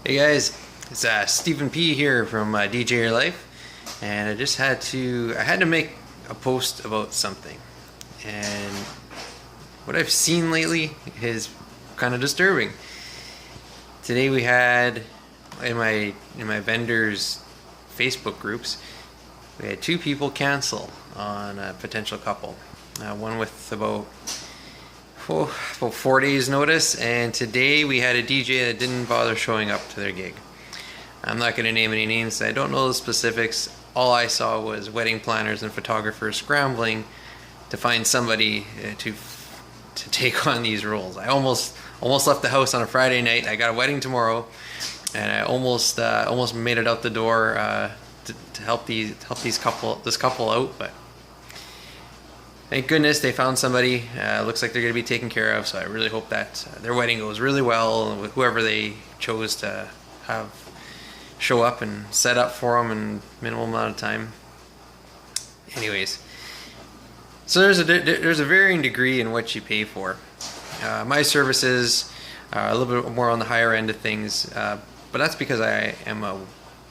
Hey guys, it's Stephen P here from DJ Your Life, and I had to make a post about something, and what I've seen lately is kind of disturbing. Today we had in my vendors Facebook groups, we had two people cancel on a potential couple. One with about 4 days notice, and today we had a DJ that didn't bother showing up to their gig. I'm not going to name any names, I don't know the specifics. All I saw was wedding planners and photographers scrambling to find somebody to take on these roles. I almost left the house on a Friday night. I got a wedding tomorrow, and I almost made it out the door to help this couple out, but thank goodness they found somebody. Looks like they're going to be taken care of, so I really hope that their wedding goes really well with whoever they chose to have show up and set up for them in minimal amount of time. Anyways, so there's a varying degree in what you pay for. My services are a little bit more on the higher end of things, but that's because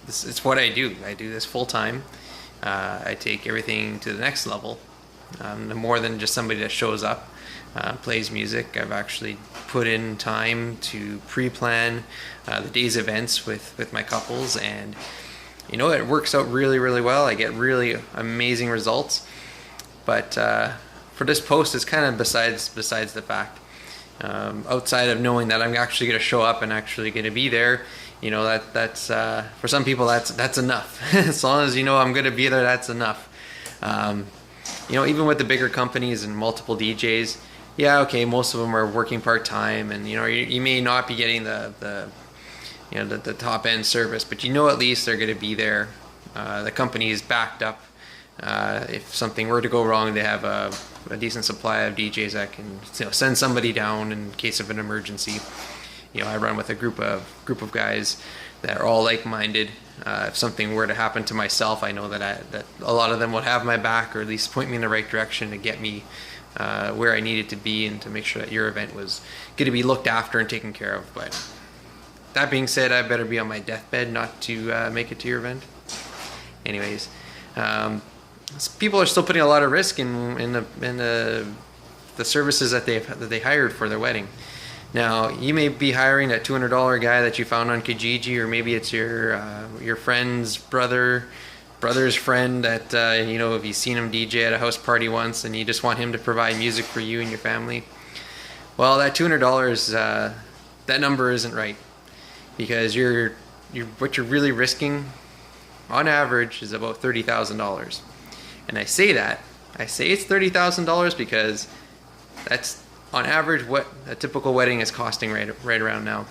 it's what I do. I do this full time. I take everything to the next level. More than just somebody that shows up, plays music. I've actually put in time to pre-plan the day's events with my couples, and it works out really, really well. I get really amazing results. But for this post, it's kind of besides the fact. Outside of knowing that I'm actually going to show up and actually going to be there, that's for some people that's enough. As long as I'm going to be there, that's enough. Even with the bigger companies and multiple DJs, yeah, okay, most of them are working part-time, and you may not be getting the top end service, but at least they're going to be there. The company is backed up. If something were to go wrong, they have a decent supply of DJs that can send somebody down in case of an emergency. I run with a group of guys that are all like-minded. If something were to happen to myself, I know that a lot of them will have my back, or at least point me in the right direction to get me where I needed to be, and to make sure that your event was going to be looked after and taken care of. But that being said, I better be on my deathbed not to make it to your event. Anyways, people are still putting a lot of risk in the services that they hired for their wedding. Now, you may be hiring that $200 guy that you found on Kijiji, or maybe it's your friend's brother's friend that if you've seen him DJ at a house party once and you just want him to provide music for you and your family. Well, that $200, that number isn't right, because what you're really risking on average is about $30,000. And I say it's $30,000 because that's on average what a typical wedding is costing right around now.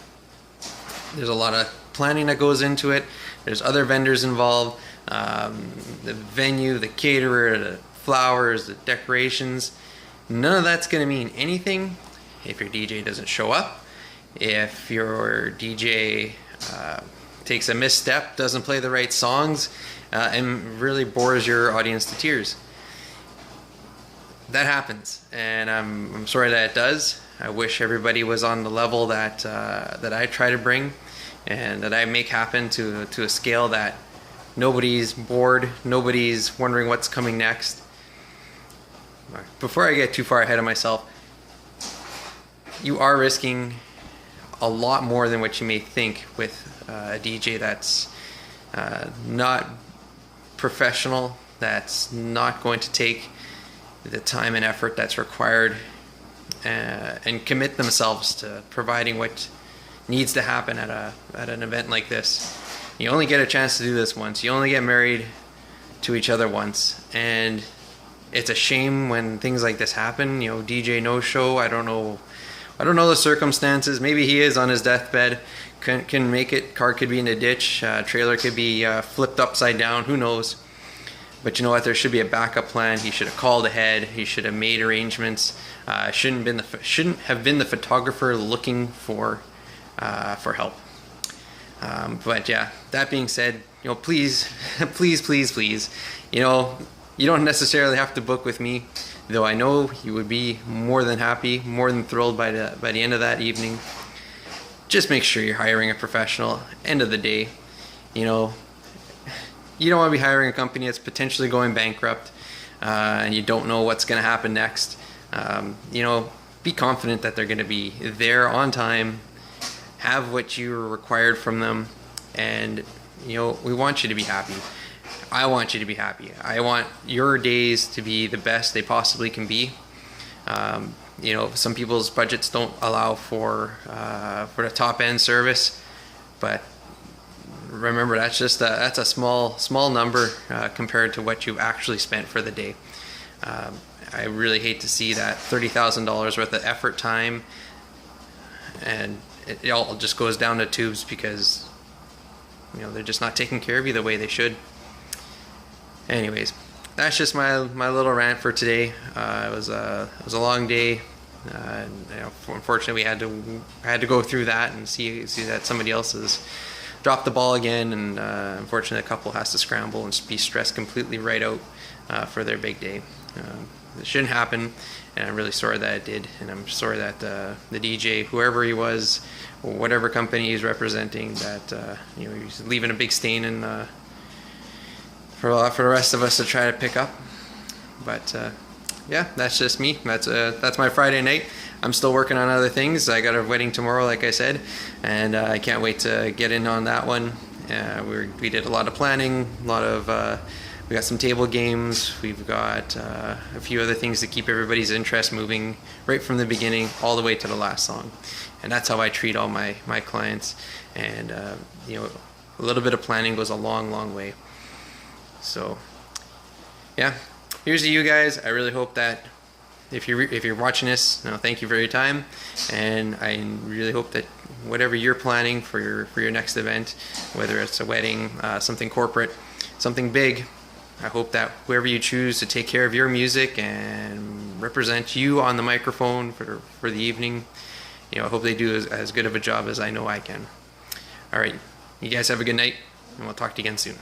There's a lot of planning that goes into it. There's other vendors involved, the venue, the caterer, the flowers, the decorations. None of that's going to mean anything if your DJ doesn't show up, if your DJ takes a misstep, doesn't play the right songs, and really bores your audience to tears. That happens, and I'm sorry that it does. I wish everybody was on the level that I try to bring, and that I make happen to a scale that nobody's bored, nobody's wondering what's coming next. Before I get too far ahead of myself, you are risking a lot more than what you may think with a DJ that's not professional, that's not going to take the time and effort that's required and commit themselves to providing what needs to happen at an event like this. You only get a chance to do this once. You only get married to each other once, and it's a shame when things like this happen. DJ no show. I don't know the circumstances. Maybe he is on his deathbed, can make it. Car could be in a ditch. Trailer could be flipped upside down. Who knows? But you know what? There should be a backup plan. He should have called ahead. He should have made arrangements. Shouldn't have been the photographer looking for help. But yeah, that being said, please, please, you don't necessarily have to book with me, though I know you would be more than happy, more than thrilled by the end of that evening. just make sure you're hiring a professional. End of the day, you know, you don't want to be hiring a company that's potentially going bankrupt, and you don't know what's going to happen next. You know, be confident that they're going to be there on time, have what you're required from them, and you know, we want you to be happy. I want you to be happy. I want your days to be the best they possibly can be. You know, some people's budgets don't allow for the top end service, but remember, that's a small number compared to what you've actually spent for the day. I really hate to see that $30,000 worth of effort, time, and it all just goes down the tubes because, you know, they're just not taking care of you the way they should. Anyways, that's just my little rant for today. It was a long day. You know, unfortunately, we had to go through that and see that somebody else has dropped the ball again, and unfortunately, a couple has to scramble and be stressed completely right out for their big day. It shouldn't happen, and I'm really sorry that it did, and I'm sorry that the DJ, whoever he was, or whatever company he's representing, that you know, he's leaving a big stain in for the rest of us to try to pick up. But yeah, that's just me. That's my Friday night. I'm still working on other things. I got a wedding tomorrow, like I said, and I can't wait to get in on that one. We did a lot of planning, we got some table games. We've got a few other things to keep everybody's interest moving right from the beginning all the way to the last song. And that's how I treat all my clients. And you know, a little bit of planning goes a long way. So yeah, here's to you guys. I really hope that if you're watching this, you know, thank you for your time, and I really hope that whatever you're planning for your next event, whether it's a wedding, something corporate, something big, I hope that whoever you choose to take care of your music and represent you on the microphone for the evening, you know, I hope they do as good of a job as I know I can. All right, you guys have a good night, and we'll talk to you again soon.